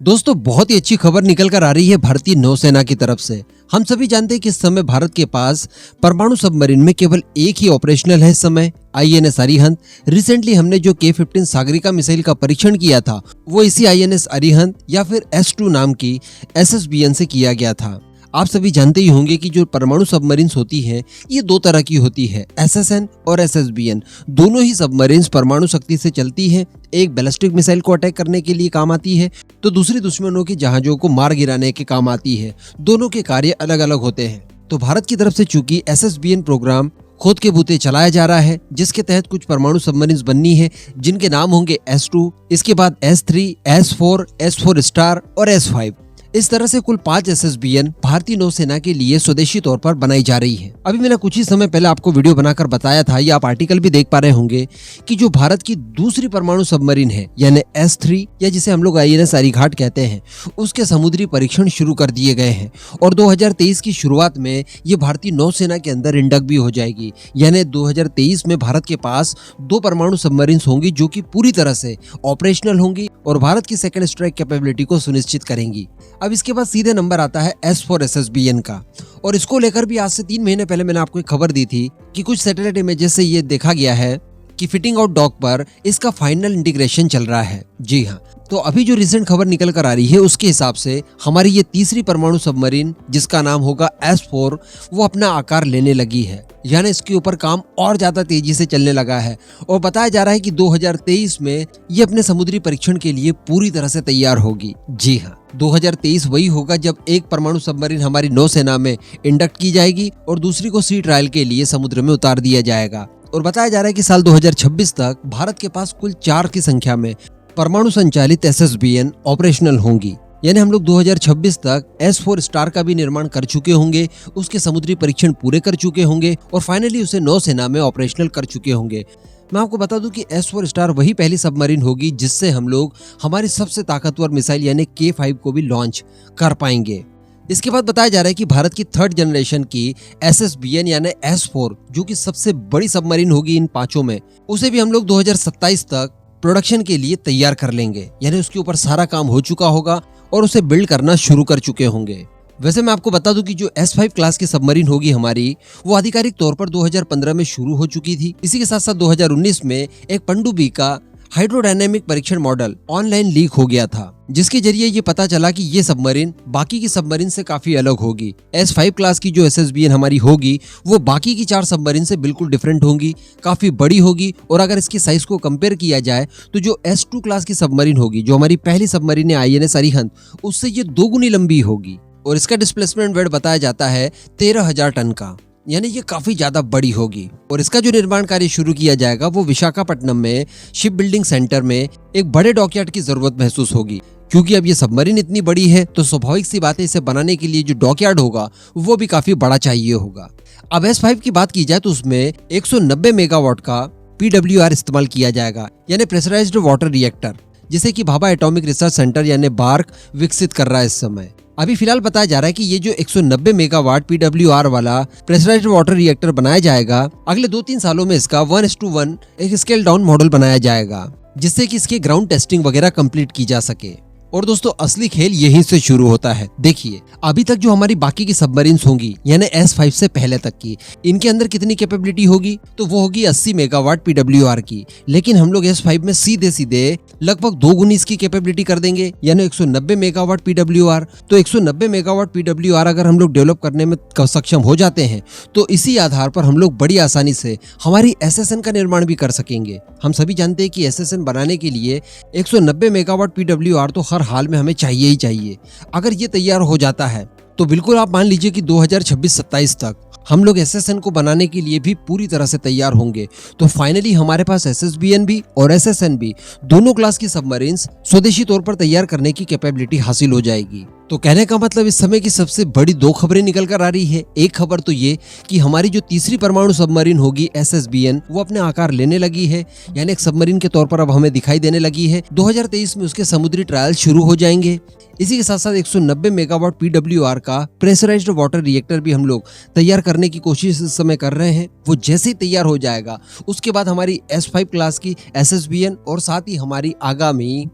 दोस्तों, बहुत ही अच्छी खबर निकल कर आ रही है भारतीय नौसेना की तरफ से। हम सभी जानते हैं कि इस समय भारत के पास परमाणु सबमरीन में केवल एक ही ऑपरेशनल है इस समय, आईएनएस अरिहंत। रिसेंटली हमने जो K-15 सागरिका मिसाइल का परीक्षण किया था वो इसी आईएनएस अरिहंत या फिर S2 नाम की SSBN से किया गया था। आप सभी जानते ही होंगे कि जो परमाणु सबमरीन्स होती हैं ये दो तरह की होती है, SSN और SSBN। दोनों ही सबमरीन्स परमाणु शक्ति से चलती हैं। एक बैलिस्टिक मिसाइल को अटैक करने के लिए काम आती है तो दूसरी दुश्मनों के जहाजों को मार गिराने के काम आती है। दोनों के कार्य अलग अलग होते हैं। तो भारत की तरफ से चूंकि SSBN प्रोग्राम खोद के बूते चलाया जा रहा है, जिसके तहत कुछ परमाणु सबमरीन्स बननी है जिनके नाम होंगे S2, इसके बाद S3, S4, S4 स्टार और S5। इस तरह से कुल 5 SSBN भारतीय नौसेना के लिए स्वदेशी तौर पर बनाई जा रही है। अभी मैंने कुछ ही समय पहले आपको वीडियो बनाकर बताया था, या आप आर्टिकल भी देख पा रहे होंगे, कि जो भारत की दूसरी परमाणु सबमरीन है यानी S3 या जिसे हम लोग INS अरिघाट कहते हैं, उसके समुद्री परीक्षण शुरू कर दिए गए हैं और 2023 की शुरुआत में ये भारतीय नौसेना के अंदर इंडक भी हो जाएगी। यानी 2023 में भारत के पास 2 परमाणु सबमरीन होंगी जो कि पूरी तरह से ऑपरेशनल होंगी और भारत की सेकंड स्ट्राइक कैपेबिलिटी को सुनिश्चित करेंगी। अब इसके बाद सीधे नंबर आता है S4 SSBN का, और इसको लेकर भी आज से 3 महीने पहले मैंने आपको एक खबर दी थी कि कुछ सैटेलाइट इमेजेस से ये देखा गया है कि फिटिंग आउट डॉक पर इसका फाइनल इंटीग्रेशन चल रहा है। जी हाँ, तो अभी जो रिसेंट खबर निकल कर आ रही है उसके हिसाब से हमारी ये तीसरी परमाणु सबमरीन जिसका नाम होगा S4 वो अपना आकार लेने लगी है। यानी इसके ऊपर काम और ज्यादा तेजी से चलने लगा है और बताया जा रहा है कि 2023 में ये अपने समुद्री परीक्षण के लिए पूरी तरह से तैयार होगी। जी हाँ, 2023 वही होगा जब एक परमाणु सबमरीन हमारी नौसेना में इंडक्ट की जाएगी और दूसरी को सी ट्रायल के लिए समुद्र में उतार दिया जाएगा। और बताया जा रहा है कि साल 2026 तक भारत के पास कुल 4 की संख्या में परमाणु संचालित SSBN ऑपरेशनल होंगी। यानी हम लोग 2026 तक S4 स्टार का भी निर्माण कर चुके होंगे, उसके समुद्री परीक्षण पूरे कर चुके होंगे और फाइनली उसे नौसेना में ऑपरेशनल कर चुके होंगे। मैं आपको बता दूं कि S4 स्टार वही पहली सबमरीन होगी जिससे हम लोग हमारी सबसे ताकतवर मिसाइल यानी K5 को भी लॉन्च कर पाएंगे। इसके बाद बताया जा रहा है कि भारत की 3rd जनरेशन की SSBN यानी S4 जो कि सबसे बड़ी सबमरीन होगी इन 5 में, उसे भी हम लोग 2027 तक प्रोडक्शन के लिए तैयार कर लेंगे। यानी उसके ऊपर सारा काम हो चुका होगा और उसे बिल्ड करना शुरू कर चुके होंगे। वैसे मैं आपको बता दूं कि जो S5 क्लास की सबमरीन होगी हमारी, वो आधिकारिक तौर पर 2015 में शुरू हो चुकी थी। इसी के साथ साथ 2019 में एक पनडुब्बी का हाइड्रोडायनेमिक परीक्षण मॉडल ऑनलाइन लीक हो गया था, जिसके जरिए ये पता चला कि ये सबमरीन बाकी की सबमरीन से काफी अलग होगी। S5 क्लास की जो SSBN हमारी होगी वो बाकी की 4 सबमरीन से बिल्कुल डिफरेंट होगी, काफी बड़ी होगी। और अगर इसकी साइज को कंपेयर किया जाए तो जो S2 क्लास की सबमरीन होगी, जो हमारी पहली सबमरीन है INS अरिहंत, उससे ये 2 गुनी लंबी होगी और इसका डिस्प्लेसमेंट वेट बताया जाता है 13,000 टन का। यानी ये काफी ज्यादा बड़ी होगी और इसका जो निर्माण कार्य शुरू किया जाएगा वो विशाखापट्टनम में शिप बिल्डिंग सेंटर में एक बड़े डॉकयार्ड की जरूरत महसूस होगी। क्योंकि अब ये सबमरीन इतनी बड़ी है तो स्वाभाविक सी बात है, इसे बनाने के लिए जो डॉकयार्ड होगा वो भी काफी बड़ा चाहिए होगा। अब S5 की बात की जाए तो उसमें 190 मेगावाट का PWR इस्तेमाल किया जाएगा, यानी प्रेशराइज्ड वाटर रिएक्टर, जिसे कि भाभा एटॉमिक रिसर्च सेंटर यानी बार्क विकसित कर रहा है इस समय। अभी फिलहाल बताया जा रहा है कि ये जो 190 मेगावाट PWR वाला प्रेशराइज्ड वाटर रिएक्टर बनाया जाएगा, अगले 2-3 सालों में इसका 1:1 एक स्केल डाउन मॉडल बनाया जाएगा, जिससे कि इसकी ग्राउंड टेस्टिंग वगैरह कंप्लीट की जा सके। और दोस्तों, असली खेल यहीं से शुरू होता है। देखिए, अभी तक जो हमारी बाकी की सबमरीन्स होंगी यानी S5 से पहले तक की, इनके अंदर कितनी कैपेबिलिटी होगी तो वो होगी 80 मेगावाट PWR की। लेकिन हम लोग S5 में सीधे सीधे लगभग 2 गुनी इसकी कैपेबिलिटी कर देंगे, यानी 190 मेगावाट PWR। तो 190 मेगावाट PWR अगर हम लोग डेवलप करने में सक्षम हो जाते हैं तो इसी आधार पर हम लोग बड़ी आसानी से हमारी SSN का निर्माण भी कर सकेंगे। हम सभी जानते हैं कि SSN बनाने के लिए 190 मेगावाट PWR तो हर हाल में हमें चाहिए ही चाहिए। अगर ये तैयार हो जाता है तो बिल्कुल आप मान लीजिए कि 2026-27 तक हम लोग SSN को बनाने के लिए भी पूरी तरह से तैयार होंगे। तो फाइनली हमारे पास SSBN भी और SSN भी दोनों क्लास की सबमरीन्स स्वदेशी तौर पर तैयार करने की कैपेबिलिटी हासिल हो जाएगी। तो कहने का मतलब इस समय की सबसे बड़ी 2 खबरें निकल कर आ रही है। एक खबर तो ये कि हमारी जो तीसरी परमाणु सबमरीन होगी SSBN वो अपने आकार लेने लगी है, यानी एक सबमरीन के तौर पर अब हमें दिखाई देने लगी है। 2023 में उसके समुद्री ट्रायल शुरू हो जाएंगे। इसी के साथ साथ 190 मेगावाट PWR का प्रेशराइज्ड वाटर रिएक्टर भी हम लोग तैयार करने की कोशिश इस समय कर रहे हैं। वो जैसे ही तैयार हो जाएगा उसके बाद हमारी S5 क्लास की SSBN और साथ ही हमारी आगामी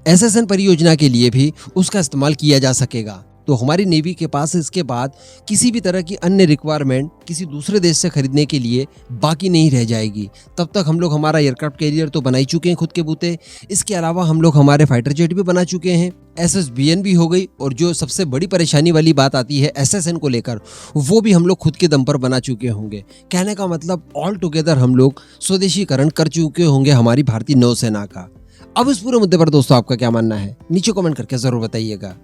एसएसएन परियोजना के लिए भी उसका इस्तेमाल किया जा सकेगा। तो हमारी नेवी के पास इसके बाद किसी भी तरह की अन्य रिक्वायरमेंट किसी दूसरे देश से खरीदने के लिए बाकी नहीं रह जाएगी। तब तक हम लोग हमारा एयरक्राफ्ट कैरियर तो बना ही चुके हैं खुद के बूते। इसके अलावा हम लोग हमारे फाइटर जेट भी बना चुके हैं, SSBN भी हो गई, और जो सबसे बड़ी परेशानी वाली बात आती है SSN को लेकर, वो भी हम लोग खुद के दम पर बना चुके होंगे। कहने का मतलब ऑल टुगेदर हम लोग स्वदेशीकरण कर चुके होंगे हमारी भारतीय नौसेना का। अब इस पूरे मुद्दे पर दोस्तों आपका क्या मानना है, नीचे कमेंट करके जरूर बताइएगा।